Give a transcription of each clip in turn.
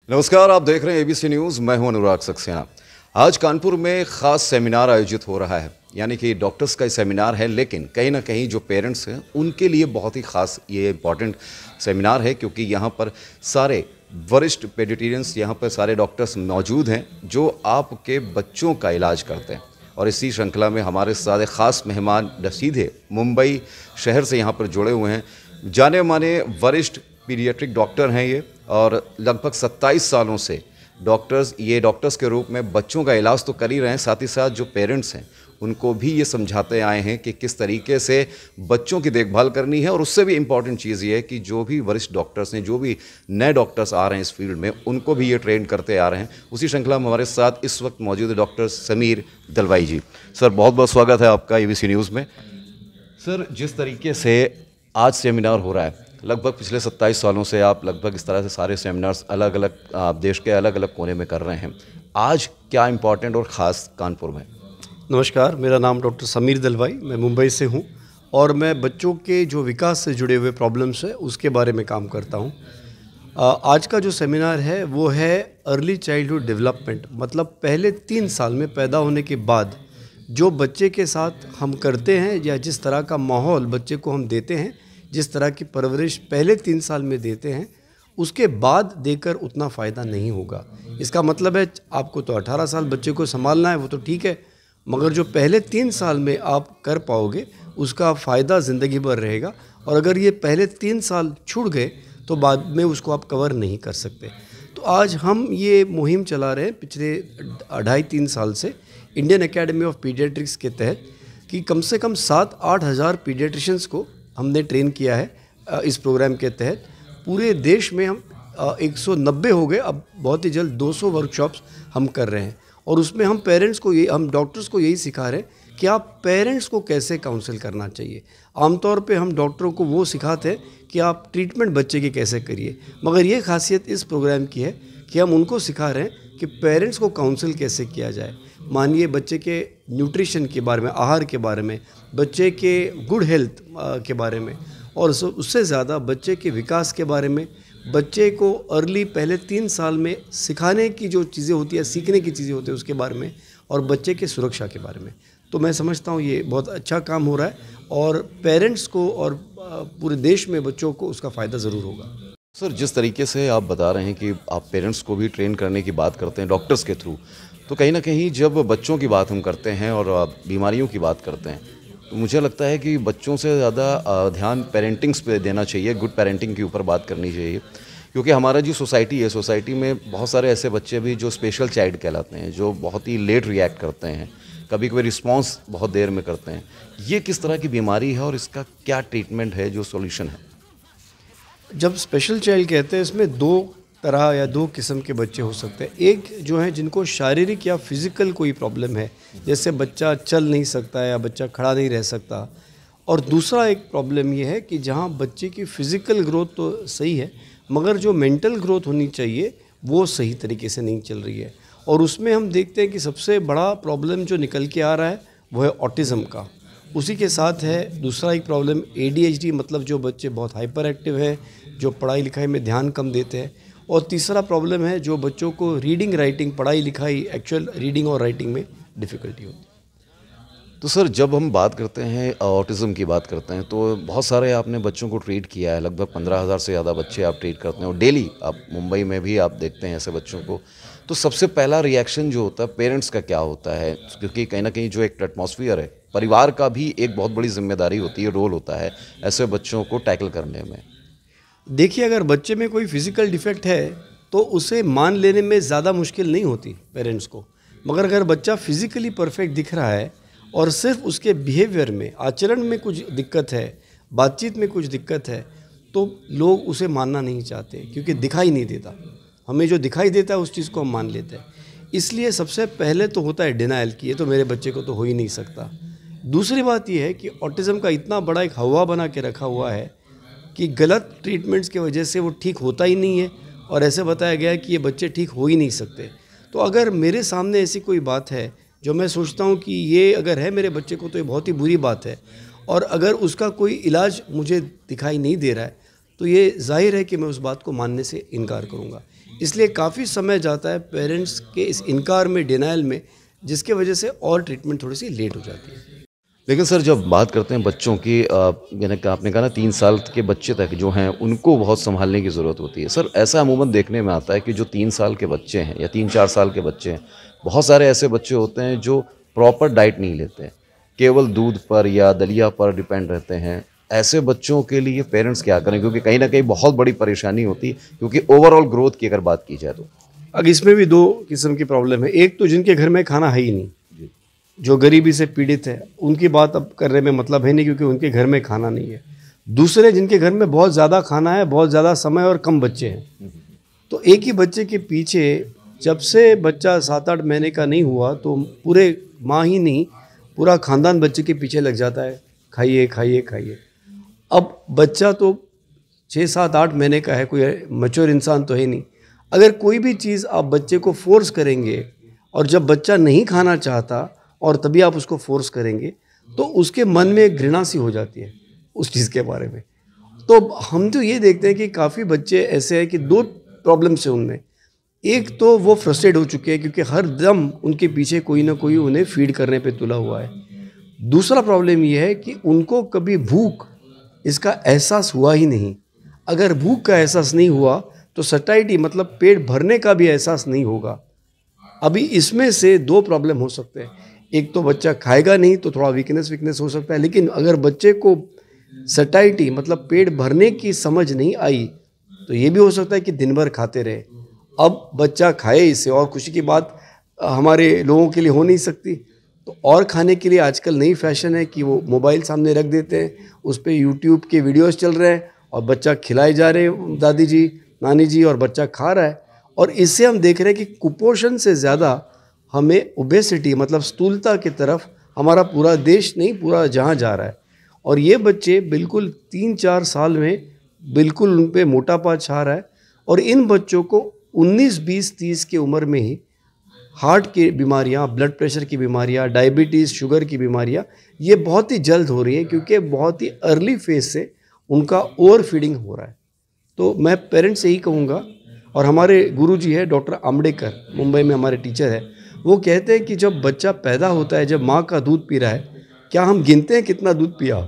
नमस्कार, आप देख रहे हैं एबीसी न्यूज़। मैं हूं अनुराग सक्सेना। आज कानपुर में ख़ास सेमिनार आयोजित हो रहा है, यानी कि डॉक्टर्स का सेमिनार है, लेकिन कहीं ना कहीं जो पेरेंट्स हैं उनके लिए बहुत ही ख़ास ये इम्पॉर्टेंट सेमिनार है, क्योंकि यहाँ पर सारे वरिष्ठ पेडिट्रियंस, यहाँ पर सारे डॉक्टर्स मौजूद हैं जो आपके बच्चों का इलाज करते हैं। और इसी श्रृंखला में हमारे सारे ख़ास मेहमान सीधे मुंबई शहर से यहाँ पर जुड़े हुए हैं। जाने माने वरिष्ठ पीडियाट्रिक डॉक्टर हैं ये, और लगभग 27 सालों से डॉक्टर्स के रूप में बच्चों का इलाज तो कर ही रहे हैं, साथ ही साथ जो पेरेंट्स हैं उनको भी ये समझाते आए हैं कि किस तरीके से बच्चों की देखभाल करनी है। और उससे भी इम्पॉर्टेंट चीज़ ये है कि जो भी वरिष्ठ डॉक्टर्स हैं, जो भी नए डॉक्टर्स आ रहे हैं इस फील्ड में, उनको भी ये ट्रेन करते आ रहे हैं। उसी श्रृंखला में हमारे साथ इस वक्त मौजूद है डॉक्टर समीर दलवाई जी। सर, बहुत बहुत स्वागत है आपका एबीसी न्यूज़ में। सर, जिस तरीके से आज सेमिनार हो रहा है, लगभग पिछले 27 सालों से आप लगभग इस तरह से सारे सेमिनार्स अलग अलग देश के अलग अलग कोने में कर रहे हैं। आज क्या इम्पोर्टेंट और ख़ास कानपुर में? नमस्कार, मेरा नाम डॉक्टर समीर दलवाई, मैं मुंबई से हूँ और मैं बच्चों के जो विकास से जुड़े हुए प्रॉब्लम्स हैं उसके बारे में काम करता हूँ। आज का जो सेमिनार है वो है अर्ली चाइल्डहुड डेवलपमेंट, मतलब पहले 3 साल में पैदा होने के बाद जो बच्चे के साथ हम करते हैं या जिस तरह का माहौल बच्चे को हम देते हैं, जिस तरह की परवरिश पहले 3 साल में देते हैं, उसके बाद देकर उतना फ़ायदा नहीं होगा। इसका मतलब है आपको तो 18 साल बच्चे को संभालना है, वो तो ठीक है, मगर जो पहले 3 साल में आप कर पाओगे उसका फ़ायदा ज़िंदगी भर रहेगा। और अगर ये पहले 3 साल छूट गए तो बाद में उसको आप कवर नहीं कर सकते। तो आज हम ये मुहिम चला रहे हैं पिछले 2.5-3 साल से इंडियन एकेडमी ऑफ पीडियाट्रिक्स के तहत, कि कम से कम 7-8 हज़ार पीडियाट्रिशियंस को हमने ट्रेन किया है इस प्रोग्राम के तहत। पूरे देश में हम 190 हो गए, अब बहुत ही जल्द 200 वर्कशॉप्स हम कर रहे हैं। और उसमें हम पेरेंट्स को हम डॉक्टर्स को यही सिखा रहे हैं कि आप पेरेंट्स को कैसे काउंसिल करना चाहिए। आमतौर पे हम डॉक्टरों को वो सिखाते हैं कि आप ट्रीटमेंट बच्चे की कैसे करिए, मगर ये खासियत इस प्रोग्राम की है कि हम उनको सिखा रहे हैं कि पेरेंट्स को काउंसिल कैसे किया जाए। मानिए बच्चे के न्यूट्रिशन के बारे में, आहार के बारे में, बच्चे के गुड हेल्थ के बारे में, और उससे ज़्यादा बच्चे के विकास के बारे में, बच्चे को अर्ली पहले 3 साल में सिखाने की जो चीज़ें होती है, सीखने की चीज़ें होती है उसके बारे में, और बच्चे के सुरक्षा के बारे में। तो मैं समझता हूँ ये बहुत अच्छा काम हो रहा है और पेरेंट्स को और पूरे देश में बच्चों को उसका फ़ायदा ज़रूर होगा। सर, जिस तरीके से आप बता रहे हैं कि आप पेरेंट्स को भी ट्रेन करने की बात करते हैं डॉक्टर्स के थ्रू, तो कहीं ना कहीं जब बच्चों की बात हम करते हैं और बीमारियों की बात करते हैं, तो मुझे लगता है कि बच्चों से ज़्यादा ध्यान पेरेंटिंग्स पे देना चाहिए, गुड पेरेंटिंग के ऊपर बात करनी चाहिए। क्योंकि हमारा जो सोसाइटी है, सोसाइटी में बहुत सारे ऐसे बच्चे भी जो स्पेशल चाइल्ड कहलाते हैं, जो बहुत ही लेट रिएक्ट करते हैं, कभी कभी रिस्पॉन्स बहुत देर में करते हैं। ये किस तरह की बीमारी है और इसका क्या ट्रीटमेंट है, जो सोल्यूशन है? जब स्पेशल चाइल्ड कहते हैं, इसमें 2 तरह या 2 किस्म के बच्चे हो सकते हैं। एक जो है जिनको शारीरिक या फिज़िकल कोई प्रॉब्लम है, जैसे बच्चा चल नहीं सकता या बच्चा खड़ा नहीं रह सकता। और दूसरा एक प्रॉब्लम ये है कि जहाँ बच्चे की फ़िज़िकल ग्रोथ तो सही है, मगर जो मेंटल ग्रोथ होनी चाहिए वो सही तरीके से नहीं चल रही है। और उसमें हम देखते हैं कि सबसे बड़ा प्रॉब्लम जो निकल के आ रहा है वो है ऑटिज़म का। उसी के साथ है दूसरा एक प्रॉब्लम ADHD, मतलब जो बच्चे बहुत हाइपर एक्टिव है, जो पढ़ाई लिखाई में ध्यान कम देते हैं। और तीसरा प्रॉब्लम है जो बच्चों को रीडिंग राइटिंग, पढ़ाई लिखाई, एक्चुअल रीडिंग और राइटिंग में डिफ़िकल्टी होती है। तो सर, जब हम बात करते हैं ऑटिज़म की बात करते हैं, तो बहुत सारे आपने बच्चों को ट्रीट किया है, लगभग 15,000 से ज़्यादा बच्चे आप ट्रीट करते हैं और डेली आप मुंबई में भी आप देखते हैं ऐसे बच्चों को। तो सबसे पहला रिएक्शन जो होता है पेरेंट्स का क्या होता है? क्योंकि कहीं ना कहीं जो एक एटमॉस्फेयर है, परिवार का भी एक बहुत बड़ी जिम्मेदारी होती है, रोल होता है ऐसे बच्चों को टैकल करने में। देखिए, अगर बच्चे में कोई फिज़िकल डिफेक्ट है तो उसे मान लेने में ज़्यादा मुश्किल नहीं होती पेरेंट्स को, मगर अगर बच्चा फिज़िकली परफेक्ट दिख रहा है और सिर्फ उसके बिहेवियर में, आचरण में कुछ दिक्कत है, बातचीत में कुछ दिक्कत है, तो लोग उसे मानना नहीं चाहते, क्योंकि दिखाई नहीं देता। हमें जो दिखाई देता है उस चीज़ को हम मान लेते हैं। इसलिए सबसे पहले तो होता है डिनायल कि ये तो मेरे बच्चे को तो हो ही नहीं सकता। दूसरी बात यह है कि ऑटिज़म का इतना बड़ा एक हवा बना के रखा हुआ है कि गलत ट्रीटमेंट्स की वजह से वो ठीक होता ही नहीं है, और ऐसे बताया गया है कि ये बच्चे ठीक हो ही नहीं सकते। तो अगर मेरे सामने ऐसी कोई बात है जो मैं सोचता हूँ कि ये अगर है मेरे बच्चे को तो ये बहुत ही बुरी बात है, और अगर उसका कोई इलाज मुझे दिखाई नहीं दे रहा है, तो ये जाहिर है कि मैं उस बात को मानने से इनकार करूँगा। इसलिए काफ़ी समय जाता है पेरेंट्स के इस इनकार में, डिनायल में, जिसके वजह से और ट्रीटमेंट थोड़ी सी लेट हो जाती है। लेकिन सर जब बात करते हैं बच्चों की यानी कि आपने कहा ना 3 साल के बच्चे तक जो हैं उनको बहुत संभालने की ज़रूरत होती है। सर ऐसा अमूमन देखने में आता है कि जो 3 साल के बच्चे हैं या 3-4 साल के बच्चे हैं, बहुत सारे ऐसे बच्चे होते हैं जो प्रॉपर डाइट नहीं लेते हैं, केवल दूध पर या दलिया पर डिपेंड रहते हैं। ऐसे बच्चों के लिए पेरेंट्स क्या करें? क्योंकि कहीं न कहीं बहुत बड़ी परेशानी होती है क्योंकि ओवरऑल ग्रोथ की अगर बात की जाए तो। अब इसमें भी 2 किस्म की प्रॉब्लम है। एक तो जिनके घर में खाना है ही नहीं, जो गरीबी से पीड़ित है, उनकी बात अब करने में मतलब है नहीं क्योंकि उनके घर में खाना नहीं है। दूसरे जिनके घर में बहुत ज़्यादा खाना है, बहुत ज़्यादा समय और कम बच्चे हैं। तो एक ही बच्चे के पीछे जब से बच्चा 7-8 महीने का नहीं हुआ तो पूरे माँ ही नहीं, पूरा खानदान बच्चे के पीछे लग जाता है, खाइए खाइए खाइए। अब बच्चा तो 6-7-8 महीने का है, कोई मैच्योर इंसान तो है नहीं। अगर कोई भी चीज़ आप बच्चे को फोर्स करेंगे और जब बच्चा नहीं खाना चाहता और तभी आप उसको फोर्स करेंगे तो उसके मन में एक घृणा सी हो जाती है उस चीज़ के बारे में। तो हम तो ये देखते हैं कि काफ़ी बच्चे ऐसे हैं कि 2 प्रॉब्लम्स हैं उनमें। एक तो वो फ्रस्ट्रेट हो चुके हैं क्योंकि हर दम उनके पीछे कोई ना कोई उन्हें फीड करने पे तुला हुआ है। दूसरा प्रॉब्लम ये है कि उनको कभी भूख इसका एहसास हुआ ही नहीं। अगर भूख का एहसास नहीं हुआ तो सटाइटी मतलब पेट भरने का भी एहसास नहीं होगा। अभी इसमें से 2 प्रॉब्लम हो सकते हैं। एक तो बच्चा खाएगा नहीं तो थोड़ा वीकनेस हो सकता है, लेकिन अगर बच्चे को सटाइटी मतलब पेट भरने की समझ नहीं आई तो ये भी हो सकता है कि दिन भर खाते रहे। अब बच्चा खाए, इससे और खुशी की बात हमारे लोगों के लिए हो नहीं सकती। तो और खाने के लिए आजकल नई फैशन है कि वो मोबाइल सामने रख देते हैं, उस पर यूट्यूब के वीडियोस चल रहे हैं और बच्चा खिलाए जा रहे हैं दादी जी नानी जी और बच्चा खा रहा है। और इससे हम देख रहे हैं कि कुपोषण से ज़्यादा हमें ओबेसिटी मतलब स्थूलता की तरफ हमारा पूरा देश नहीं पूरा जहां जा रहा है। और ये बच्चे बिल्कुल 3-4 साल में बिल्कुल उन पे मोटापा छा रहा है। और इन बच्चों को 19, 20, 30 की उम्र में ही हार्ट की बीमारियां, ब्लड प्रेशर की बीमारियां, डायबिटीज़, शुगर की बीमारियां ये बहुत ही जल्द हो रही हैं क्योंकि बहुत ही अर्ली फेज से उनका ओवर फीडिंग हो रहा है। तो मैं पेरेंट्स से ही कहूँगा, और हमारे गुरुजी है डॉक्टर आम्बेडकर, मुंबई में हमारे टीचर है, वो कहते हैं कि जब बच्चा पैदा होता है, जब माँ का दूध पी रहा है, क्या हम गिनते हैं कितना दूध पिया?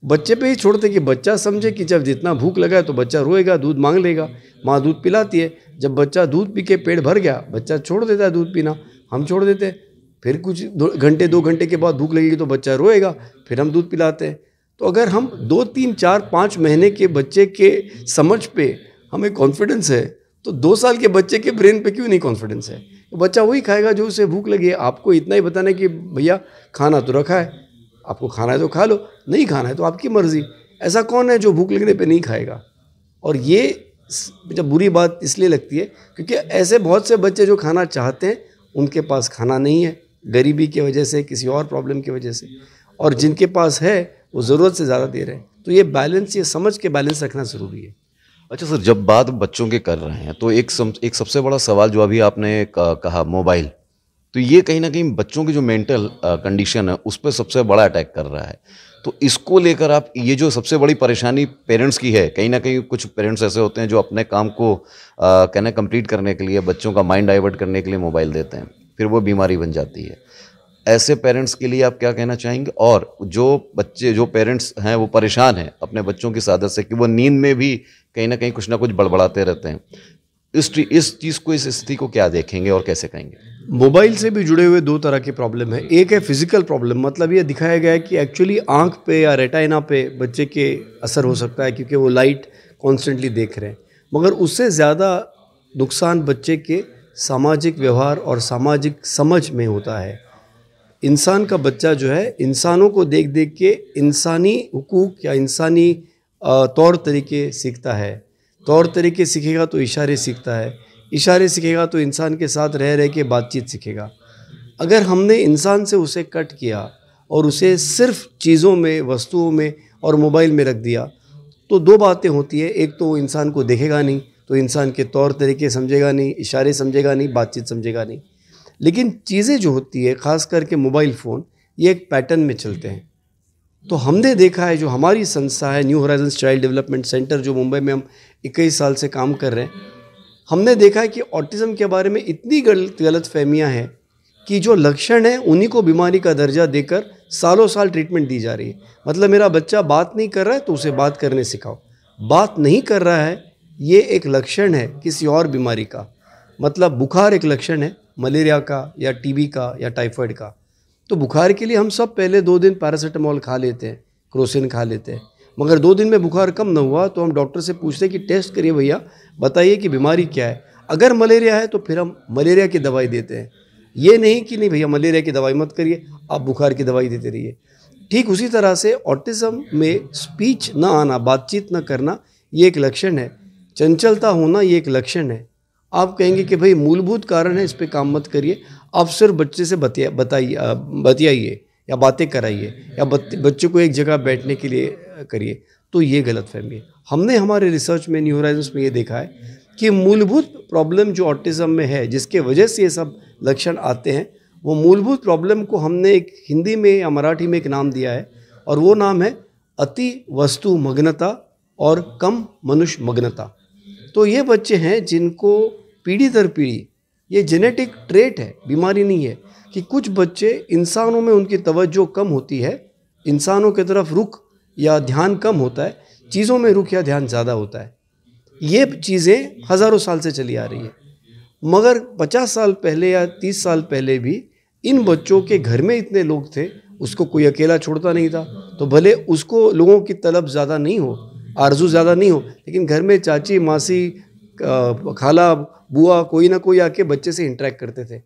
बच्चे पे ही छोड़ते कि बच्चा समझे कि जब जितना भूख लगा है तो बच्चा रोएगा, दूध मांग लेगा, माँ दूध पिलाती है। जब बच्चा दूध पी के पेट भर गया, बच्चा छोड़ देता है दूध पीना, हम छोड़ देते हैं। फिर कुछ 2 घंटे के बाद भूख लगेगी तो बच्चा रोएगा, फिर हम दूध पिलाते हैं। तो अगर हम 2, 3, 4, 5 महीने के बच्चे के समझ पे हमें कॉन्फिडेंस है तो 2 साल के बच्चे के ब्रेन पे क्यों नहीं कॉन्फिडेंस है? तो बच्चा वही खाएगा जो उसे भूख लगी है। आपको इतना ही बताना है कि भैया खाना तो रखा है, आपको खाना है तो खा लो, नहीं खाना है तो आपकी मर्जी। ऐसा कौन है जो भूख लगने पे नहीं खाएगा? और ये जब बुरी बात इसलिए लगती है क्योंकि ऐसे बहुत से बच्चे जो खाना चाहते हैं उनके पास खाना नहीं है, गरीबी की वजह से, किसी और प्रॉब्लम की वजह से, और जिनके पास है वो ज़रूरत से ज़्यादा दे रहे हैं। तो ये बैलेंस, ये समझ के बैलेंस रखना ज़रूरी है। अच्छा सर, जब बात बच्चों के कर रहे हैं तो एक सबसे बड़ा सवाल जो अभी आपने कहा मोबाइल, तो ये कहीं ना कहीं बच्चों की जो मेंटल कंडीशन है उस पर सबसे बड़ा अटैक कर रहा है। तो इसको लेकर आप, ये जो सबसे बड़ी परेशानी पेरेंट्स की है, कहीं ना कहीं कुछ पेरेंट्स ऐसे होते हैं जो अपने काम को कहना कंप्लीट करने के लिए, बच्चों का माइंड डाइवर्ट करने के लिए मोबाइल देते हैं, फिर वो बीमारी बन जाती है। ऐसे पेरेंट्स के लिए आप क्या कहना चाहेंगे? और जो पेरेंट्स हैं वो परेशान हैं अपने बच्चों की आदत से कि वो नींद में भी कहीं ना कुछ बड़बड़ाते रहते हैं, इस चीज़ को, इस स्थिति को क्या देखेंगे और कैसे कहेंगे? मोबाइल से भी जुड़े हुए 2 तरह की प्रॉब्लम है। एक है फिजिकल प्रॉब्लम, मतलब ये दिखाया गया है कि एक्चुअली आंख पे या रेटाइना पे बच्चे के असर हो सकता है क्योंकि वो लाइट कॉन्स्टेंटली देख रहे हैं। मगर उससे ज़्यादा नुकसान बच्चे के सामाजिक व्यवहार और सामाजिक समझ में होता है। इंसान का बच्चा जो है इंसानों को देख देख के इंसानी हुकूक या इंसानी तौर तरीके सीखता है। तौर तरीके सीखेगा तो इशारे सीखता है, इशारे सीखेगा तो इंसान के साथ रह रह के बातचीत सीखेगा। अगर हमने इंसान से उसे कट किया और उसे सिर्फ चीज़ों में, वस्तुओं में और मोबाइल में रख दिया तो 2 बातें होती है। एक तो वो इंसान को देखेगा नहीं तो इंसान के तौर तरीके समझेगा नहीं, इशारे समझेगा नहीं, बातचीत समझेगा नहीं। लेकिन चीज़ें जो होती है, ख़ास करके मोबाइल फ़ोन, ये एक पैटर्न में चलते हैं। तो हमने देखा है, जो हमारी संस्था है new Horizons child development centre, जो मुंबई में हम 21 साल से काम कर रहे हैं, हमने देखा है कि ऑटिज़म के बारे में इतनी गलत फहमियाँ हैं कि जो लक्षण है उन्हीं को बीमारी का दर्जा देकर सालों साल ट्रीटमेंट दी जा रही है। मतलब मेरा बच्चा बात नहीं कर रहा है तो उसे बात करने सिखाओ, बात नहीं कर रहा है ये एक लक्षण है किसी और बीमारी का। मतलब बुखार एक लक्षण है मलेरिया का या टीबी का या टाइफाइड का, तो बुखार के लिए हम सब पहले 2 दिन पैरासीटामोल खा लेते हैं, क्रोसिन खा लेते हैं, मगर 2 दिन में बुखार कम न हुआ तो हम डॉक्टर से पूछते हैं कि टेस्ट करिए भैया, बताइए कि बीमारी क्या है। अगर मलेरिया है तो फिर हम मलेरिया की दवाई देते हैं, ये नहीं कि नहीं भैया मलेरिया की दवाई मत करिए, आप बुखार की दवाई देते रहिए। ठीक उसी तरह से ऑटिज़म में स्पीच ना आना, बातचीत ना करना, ये एक लक्षण है। चंचलता होना ये एक लक्षण है। आप कहेंगे कि भाई मूलभूत कारण है, इस पे काम मत करिए, आप सिर्फ बच्चे से बतियाइए या बातें कराइए या बच्चे को एक जगह बैठने के लिए करिए, तो ये गलतफहमी है। हमने हमारे रिसर्च में न्यू होराइजन्स में ये देखा है कि मूलभूत प्रॉब्लम जो ऑटिज़म में है, जिसके वजह से ये सब लक्षण आते हैं, वो मूलभूत प्रॉब्लम को हमने एक हिंदी में या मराठी में एक नाम दिया है, और वो नाम है अति वस्तु मग्नता और कम मनुष्य मग्नता। तो ये बच्चे हैं जिनको पीढ़ी दर पीढ़ी, ये जेनेटिक ट्रेट है, बीमारी नहीं है, कि कुछ बच्चे इंसानों में उनकी तवज्जो कम होती है, इंसानों की तरफ रुख या ध्यान कम होता है, चीज़ों में रुख या ध्यान ज़्यादा होता है। ये चीज़ें हज़ारों साल से चली आ रही है, मगर 50 साल पहले या 30 साल पहले भी इन बच्चों के घर में इतने लोग थे, उसको कोई अकेला छोड़ता नहीं था। तो भले उसको लोगों की तलब ज़्यादा नहीं हो, आरजू ज़्यादा नहीं हो, लेकिन घर में चाची, मासी, खाला, बुआ, कोई ना कोई आके बच्चे से इंटरेक्ट करते थे।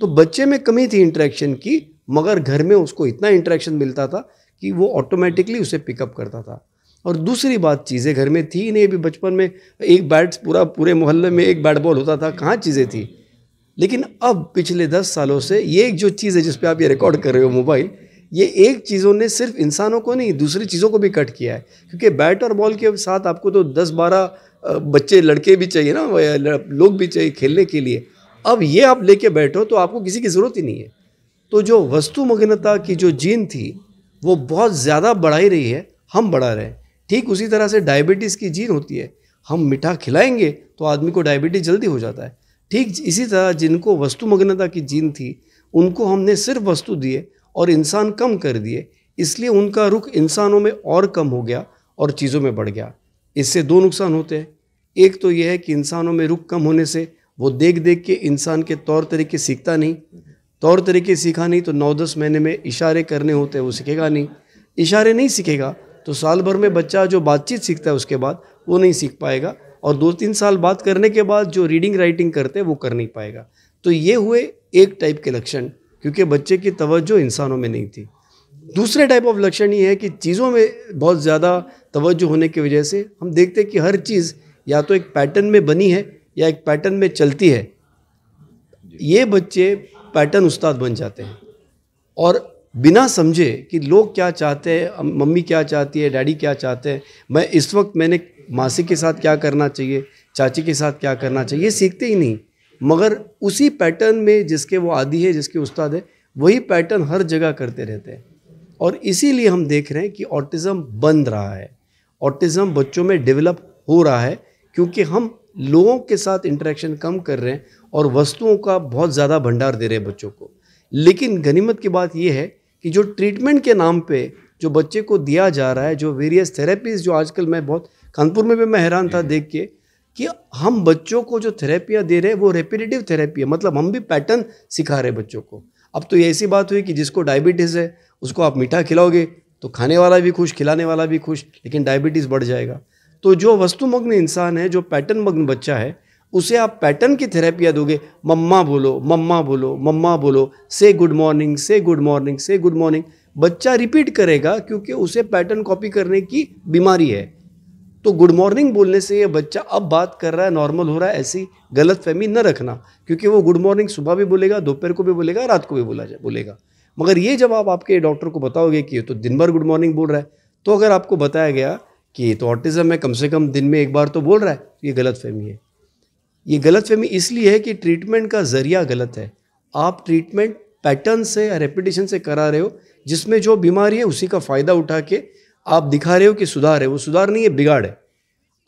तो बच्चे में कमी थी इंटरेक्शन की, मगर घर में उसको इतना इंटरेक्शन मिलता था कि वो ऑटोमेटिकली उसे पिकअप करता था। और दूसरी बात, चीज़ें घर में थी नहीं। अभी बचपन में एक बैट पूरे मोहल्ले में एक बैट बॉल होता था, कहाँ चीज़ें थी। लेकिन अब पिछले 10 सालों से ये एक जो चीज़ है जिस पे आप ये रिकॉर्ड कर रहे हो, मोबाइल, ये एक चीज़ों ने सिर्फ इंसानों को नहीं, दूसरी चीज़ों को भी कट किया है। क्योंकि बैट और बॉल के साथ आपको तो 10-12 बच्चे, लड़के भी चाहिए ना, लोग भी चाहिए खेलने के लिए। अब ये आप लेके बैठो तो आपको किसी की ज़रूरत ही नहीं है। तो जो वस्तु मग्नता की जो जीन थी वो बहुत ज़्यादा बढ़ाई रही है, हम बढ़ा रहे हैं। ठीक उसी तरह से डायबिटीज़ की जीन होती है, हम मीठा खिलाएंगे तो आदमी को डायबिटीज़ जल्दी हो जाता है। ठीक इसी तरह जिनको वस्तु मग्नता की जीन थी, उनको हमने सिर्फ वस्तु दिए और इंसान कम कर दिए, इसलिए उनका रुख इंसानों में और कम हो गया और चीज़ों में बढ़ गया। इससे 2 नुकसान होते हैं। एक तो यह है कि इंसानों में रुख कम होने से वो देख देख के इंसान के तौर तरीके सीखता नहीं, तौर तरीके सीखा नहीं तो 9-10 महीने में इशारे करने होते हैं, वो सीखेगा नहीं। इशारे नहीं सीखेगा तो साल भर में बच्चा जो बातचीत सीखता है उसके बाद वो नहीं सीख पाएगा, और 2-3 साल बात करने के बाद जो रीडिंग राइटिंग करते हैं वो कर नहीं पाएगा। तो ये हुए एक टाइप के लक्षण, क्योंकि बच्चे की तवज्जो इंसानों में नहीं थी। दूसरे टाइप ऑफ लक्षण ये है कि चीज़ों में बहुत ज़्यादा तवज्जो होने की वजह से हम देखते हैं कि हर चीज़ या तो एक पैटर्न में बनी है या एक पैटर्न में चलती है। ये बच्चे पैटर्न उस्ताद बन जाते हैं और बिना समझे कि लोग क्या चाहते हैं, मम्मी क्या चाहती है, डैडी क्या चाहते हैं, मैं इस वक्त मैंने मासी के साथ क्या करना चाहिए, चाची के साथ क्या करना चाहिए, ये सीखते ही नहीं। मगर उसी पैटर्न में जिसके वो आदी है, जिसके उस्ताद है, वही पैटर्न हर जगह करते रहते हैं। और इसीलिए हम देख रहे हैं कि ऑटिज़म बन रहा है, ऑटिज़म बच्चों में डेवलप हो रहा है, क्योंकि हम लोगों के साथ इंटरेक्शन कम कर रहे हैं और वस्तुओं का बहुत ज़्यादा भंडार दे रहे हैं बच्चों को। लेकिन गनीमत की बात यह है कि जो ट्रीटमेंट के नाम पे जो बच्चे को दिया जा रहा है, जो वेरियस थेरेपीज़, जो आजकल मैं बहुत कानपुर में भी मैं हैरान था देख के कि हम बच्चों को जो थेरेपियाँ दे रहे हैं वो रेपिटेटिव थेरेपी है। मतलब हम भी पैटर्न सिखा रहे हैं बच्चों को। अब तो ये ऐसी बात हुई कि जिसको डायबिटीज़ है उसको आप मीठा खिलाओगे तो खाने वाला भी खुश, खिलाने वाला भी खुश, लेकिन डायबिटीज़ बढ़ जाएगा। तो जो वस्तुमग्न इंसान है, जो पैटर्न मग्न बच्चा है, उसे आप पैटर्न की थेरेपियाँ दोगे, मम्मा बोलो, मम्मा बोलो, मम्मा बोलो, से गुड मॉर्निंग, से गुड मॉर्निंग, से गुड मॉर्निंग, बच्चा रिपीट करेगा क्योंकि उसे पैटर्न कॉपी करने की बीमारी है। तो गुड मॉर्निंग बोलने से ये बच्चा अब बात कर रहा है, नॉर्मल हो रहा है, ऐसी गलत फहमी न रखना, क्योंकि वो गुड मॉर्निंग सुबह भी बोलेगा, दोपहर को भी बोलेगा, रात को भी बोलेगा। मगर ये जब आप आपके डॉक्टर को बताओगे कि ये तो दिन भर गुड मॉर्निंग बोल रहा है, तो अगर आपको बताया गया कि ये तो ऑटिज़म है, कम से कम दिन में एक बार तो बोल रहा है, तो ये गलत फहमी है। ये गलत फहमी इसलिए है कि ट्रीटमेंट का ज़रिया गलत है। आप ट्रीटमेंट पैटर्न से या रेपिटेशन से करा रहे हो, जिसमें जो बीमारी है उसी का फ़ायदा उठा के आप दिखा रहे हो कि सुधार है, वो सुधार नहीं है, बिगाड़ है।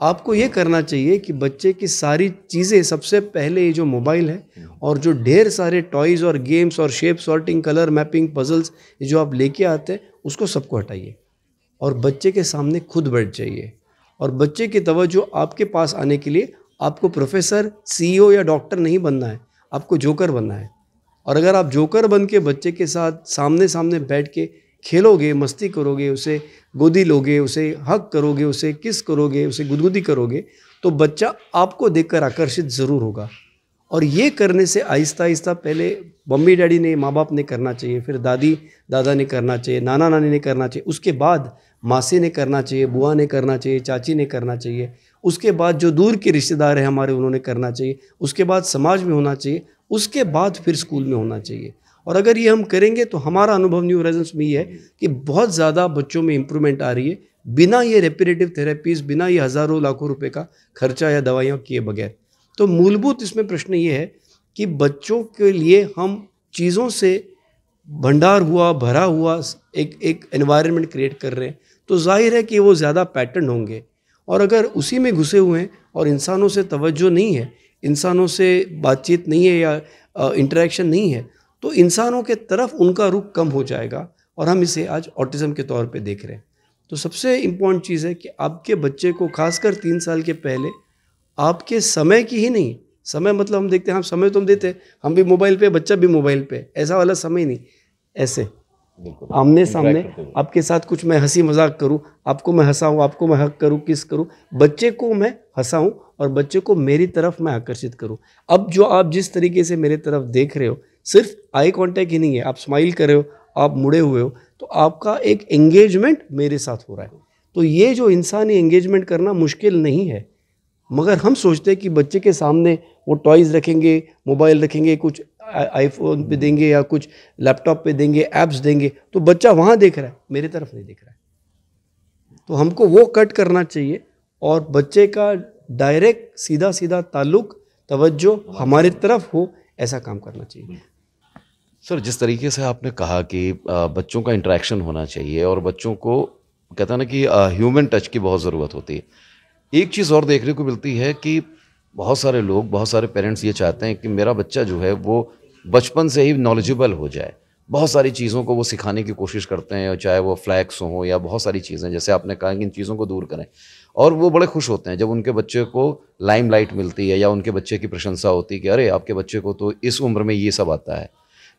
आपको ये करना चाहिए कि बच्चे की सारी चीज़ें, सबसे पहले ये जो मोबाइल है और जो ढेर सारे टॉयज़ और गेम्स और shape sorting, colour mapping, puzzles जो आप लेके आते हैं, उसको सबको हटाइए और बच्चे के सामने खुद बैठ जाइए। और बच्चे की तवज्जो आपके पास आने के लिए आपको प्रोफेसर, सीईओ या डॉक्टर नहीं बनना है, आपको जोकर बनना है। और अगर आप जोकर बन के बच्चे के साथ सामने सामने बैठ के खेलोगे, मस्ती करोगे, उसे गोदी लोगे, उसे हग करोगे, उसे किस करोगे, उसे गुदगुदी करोगे, तो बच्चा आपको देखकर आकर्षित ज़रूर होगा। और ये करने से आहिस्ता आहिस्ता पहले मम्मी डैडी ने, माँ बाप ने करना चाहिए, फिर दादी दादा ने करना चाहिए, नाना नानी ने करना चाहिए, उसके बाद मासी ने करना चाहिए, बुआ ने करना चाहिए, चाची ने करना चाहिए, उसके बाद जो दूर के रिश्तेदार हैं हमारे उन्होंने करना चाहिए, उसके बाद समाज में होना चाहिए, उसके बाद फिर स्कूल में होना चाहिए। और अगर ये हम करेंगे तो हमारा अनुभव न्यू होराइजन्स में ये है कि बहुत ज़्यादा बच्चों में इम्प्रूवमेंट आ रही है, बिना ये रेपिटेटिव थेरेपीज़, बिना ये हज़ारों लाखों रुपए का खर्चा या दवाइयाँ किए बगैर। तो मूलभूत इसमें प्रश्न ये है कि बच्चों के लिए हम चीज़ों से भंडार हुआ, भरा हुआ एक एनवायरनमेंट क्रिएट कर रहे हैं, तो जाहिर है कि वो ज़्यादा पैटर्न होंगे। और अगर उसी में घुसे हुए हैं और इंसानों से तवज्जो नहीं है, इंसानों से बातचीत नहीं है या इंटरेक्शन नहीं है, तो इंसानों के तरफ उनका रुख कम हो जाएगा और हम इसे आज ऑटिज़म के तौर पे देख रहे हैं। तो सबसे इम्पॉर्टेंट चीज़ है कि आपके बच्चे को खासकर 3 साल के पहले आपके समय की ही नहीं, समय मतलब हम देखते हैं, हम समय तो हम देते हैं, हम भी मोबाइल पे, बच्चा भी मोबाइल पे, ऐसा वाला समय नहीं, ऐसे आमने सामने आपके साथ कुछ मैं हंसी मजाक करूं, आपको मैं हंसाऊं, आपको मैं हक करूं, किस करूं, बच्चे को मैं हंसाऊं और बच्चे को मेरी तरफ मैं आकर्षित करूं। अब जो आप जिस तरीके से मेरे तरफ देख रहे हो, सिर्फ आई कांटेक्ट ही नहीं है, आप स्माइल कर रहे हो, आप मुड़े हुए हो, तो आपका एक एंगेजमेंट मेरे साथ हो रहा है। तो ये जो इंसानी एंगेजमेंट करना मुश्किल नहीं है, मगर हम सोचते हैं कि बच्चे के सामने वो टॉयज़ रखेंगे, मोबाइल रखेंगे, कुछ आईफोन पे देंगे या कुछ लैपटॉप पे देंगे, ऐप्स देंगे, तो बच्चा वहाँ देख रहा है, मेरे तरफ नहीं देख रहा है। तो हमको वो कट करना चाहिए और बच्चे का डायरेक्ट सीधा सीधा ताल्लुक, तवज्जो हमारी तरफ हो, ऐसा काम करना चाहिए। सर, जिस तरीके से आपने कहा कि बच्चों का इंटरेक्शन होना चाहिए और बच्चों को कहता है ना कि ह्यूमन टच की बहुत ज़रूरत होती है। एक चीज़ और देखने को मिलती है कि बहुत सारे लोग, बहुत सारे पेरेंट्स ये चाहते हैं कि मेरा बच्चा जो है वो बचपन से ही नॉलेजेबल हो जाए। बहुत सारी चीज़ों को वो सिखाने की कोशिश करते हैं, चाहे वो फ्लैक्स हो या बहुत सारी चीज़ें, जैसे आपने कहा कि इन चीज़ों को दूर करें। और वो बड़े खुश होते हैं जब उनके बच्चे को लाइमलाइट मिलती है या उनके बच्चे की प्रशंसा होती है कि अरे आपके बच्चे को तो इस उम्र में ये सब आता है।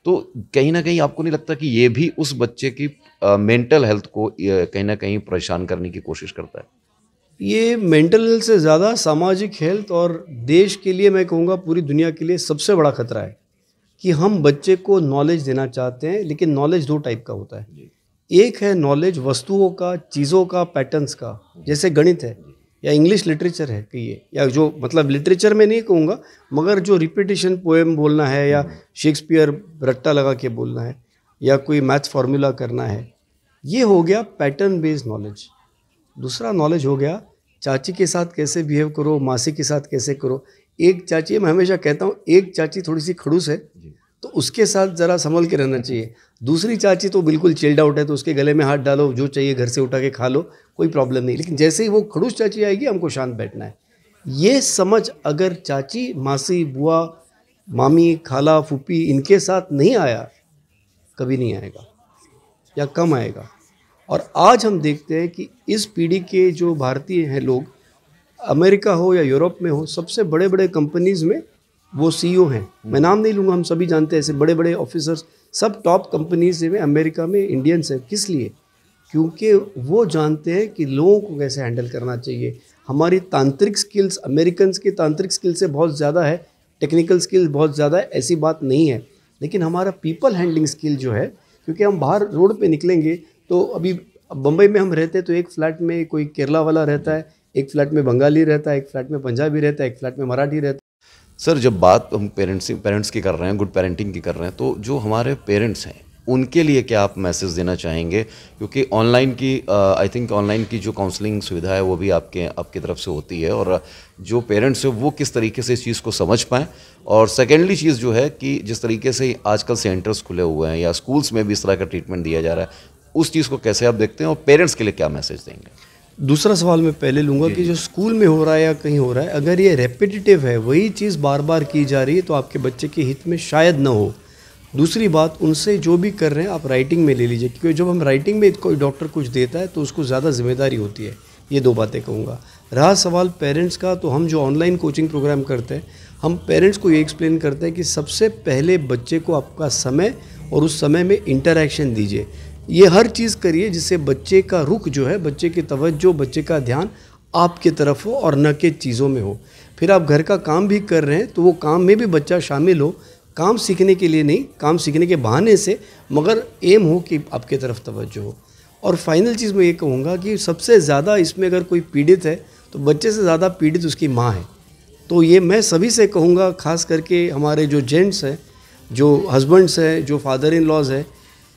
तो कहीं ना कहीं आपको नहीं लगता कि ये भी उस बच्चे की मेंटल हेल्थ को कहीं ना कहीं परेशान करने की कोशिश करता है? ये मेंटल हेल्थ से ज़्यादा सामाजिक हेल्थ और देश के लिए, मैं कहूँगा पूरी दुनिया के लिए सबसे बड़ा खतरा है कि हम बच्चे को नॉलेज देना चाहते हैं, लेकिन नॉलेज 2 टाइप का होता है। एक है नॉलेज वस्तुओं का, चीज़ों का, पैटर्न्स का, जैसे गणित है या इंग्लिश लिटरेचर है कहिए, या जो मतलब लिटरेचर में नहीं कहूँगा, मगर जो रिपीटिशन पोएम बोलना है या शेक्सपियर रट्टा लगा के बोलना है या कोई मैथ्स फार्मूला करना है, ये हो गया पैटर्न बेस्ड नॉलेज। दूसरा नॉलेज हो गया चाची के साथ कैसे बिहेव करो, मासी के साथ कैसे करो। एक चाची, मैं हमेशा कहता हूँ, एक चाची थोड़ी सी खड़ूस है तो उसके साथ ज़रा संभल के रहना चाहिए। दूसरी चाची तो बिल्कुल चिल्ड आउट है, तो उसके गले में हाथ डालो, जो चाहिए घर से उठा के खा लो, कोई प्रॉब्लम नहीं। लेकिन जैसे ही वो खड़ूस चाची आएगी, हमको शांत बैठना है। ये समझ अगर चाची, मासी, बुआ, मामी, खाला, फूफी इनके साथ नहीं आया, कभी नहीं आएगा या कम आएगा। और आज हम देखते हैं कि इस पीढ़ी के जो भारतीय हैं लोग, अमेरिका हो या यूरोप में हो, सबसे बड़े बड़े कंपनीज़ में वो सीईओ हैं। मैं नाम नहीं लूँगा, हम सभी जानते हैं, ऐसे बड़े बड़े ऑफिसर्स सब टॉप कंपनीज में अमेरिका में इंडियंस हैं। किस लिए? क्योंकि वो जानते हैं कि लोगों को कैसे हैंडल करना चाहिए। हमारी तांत्रिक स्किल्स अमेरिकन की तांत्रिक स्किल से बहुत ज़्यादा है, टेक्निकल स्किल बहुत ज़्यादा है, ऐसी बात नहीं है। लेकिन हमारा पीपल हैंडलिंग स्किल जो है, क्योंकि हम बाहर रोड पे निकलेंगे तो अभी बम्बई में हम रहते हैं तो एक फ्लैट में कोई केरला वाला रहता है, एक फ्लैट में बंगाली रहता है, एक फ्लैट में पंजाबी रहता है, एक फ्लैट में मराठी रहता है। सर, जब बात हम पेरेंट्स की कर रहे हैं, गुड पेरेंटिंग की कर रहे हैं, तो जो हमारे पेरेंट्स हैं उनके लिए क्या आप मैसेज देना चाहेंगे? क्योंकि ऑनलाइन की आई थिंक ऑनलाइन की जो काउंसलिंग सुविधा है वो भी आपकी तरफ से होती है, और जो पेरेंट्स हैं वो किस तरीके से इस चीज़ को समझ पाएँ। और सेकेंडली चीज़ जो है कि जिस तरीके से आजकल सेंटर्स खुले हुए हैं या स्कूल्स में भी इस तरह का ट्रीटमेंट दिया जा रहा है, उस चीज़ को कैसे आप देखते हैं और पेरेंट्स के लिए क्या मैसेज देंगे? दूसरा सवाल मैं पहले लूँगा कि जो स्कूल में हो रहा है या कहीं हो रहा है, अगर ये रेपिटेटिव है, वही चीज़ बार बार की जा रही है, तो आपके बच्चे के हित में शायद ना हो। दूसरी बात, उनसे जो भी कर रहे हैं आप राइटिंग में ले लीजिए, क्योंकि जब हम राइटिंग में कोई डॉक्टर कुछ देता है तो उसको ज़्यादा जिम्मेदारी होती है। ये 2 बातें कहूँगा। रहा सवाल पेरेंट्स का, तो हम जो ऑनलाइन कोचिंग प्रोग्राम करते हैं, हम पेरेंट्स को ये एक्सप्लेन करते हैं कि सबसे पहले बच्चे को आपका समय और उस समय में इंटरेक्शन दीजिए। ये हर चीज़ करिए जिससे बच्चे का रुख जो है, बच्चे की तवज्जो, बच्चे का ध्यान आपकी तरफ हो और न कि चीज़ों में हो। फिर आप घर का काम भी कर रहे हैं तो वो काम में भी बच्चा शामिल हो, काम सीखने के लिए नहीं, काम सीखने के बहाने से, मगर एम हो कि आपके तरफ तवज्जो हो। और फाइनल चीज़ मैं ये कहूँगा कि सबसे ज़्यादा इसमें अगर कोई पीड़ित है तो बच्चे से ज़्यादा पीड़ित उसकी माँ है। तो ये मैं सभी से कहूँगा, ख़ास करके हमारे जो जेंट्स हैं, जो हस्बैंड्स हैं, जो फादर इन लॉज है,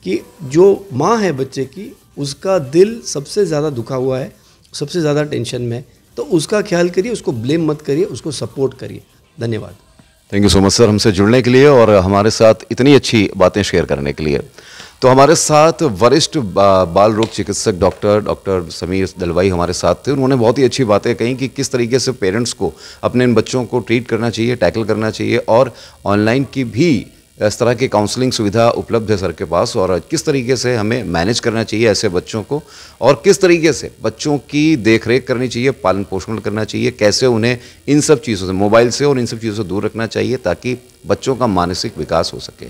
कि जो माँ है बच्चे की, उसका दिल सबसे ज़्यादा दुखा हुआ है, सबसे ज़्यादा टेंशन में है। तो उसका ख्याल करिए, उसको ब्लेम मत करिए, उसको सपोर्ट करिए। धन्यवाद। Thank you so much sir, हमसे जुड़ने के लिए और हमारे साथ इतनी अच्छी बातें शेयर करने के लिए। तो हमारे साथ वरिष्ठ बाल रोग चिकित्सक डॉक्टर समीर दलवाई हमारे साथ थे। उन्होंने बहुत ही अच्छी बातें कही कि किस तरीके से पेरेंट्स को अपने इन बच्चों को ट्रीट करना चाहिए, टैकल करना चाहिए, और ऑनलाइन की भी इस तरह की काउंसलिंग सुविधा उपलब्ध है सर के पास, और किस तरीके से हमें मैनेज करना चाहिए ऐसे बच्चों को, और किस तरीके से बच्चों की देखरेख करनी चाहिए, पालन पोषण करना चाहिए, कैसे उन्हें इन सब चीज़ों से, मोबाइल से और इन सब चीज़ों से दूर रखना चाहिए ताकि बच्चों का मानसिक विकास हो सके।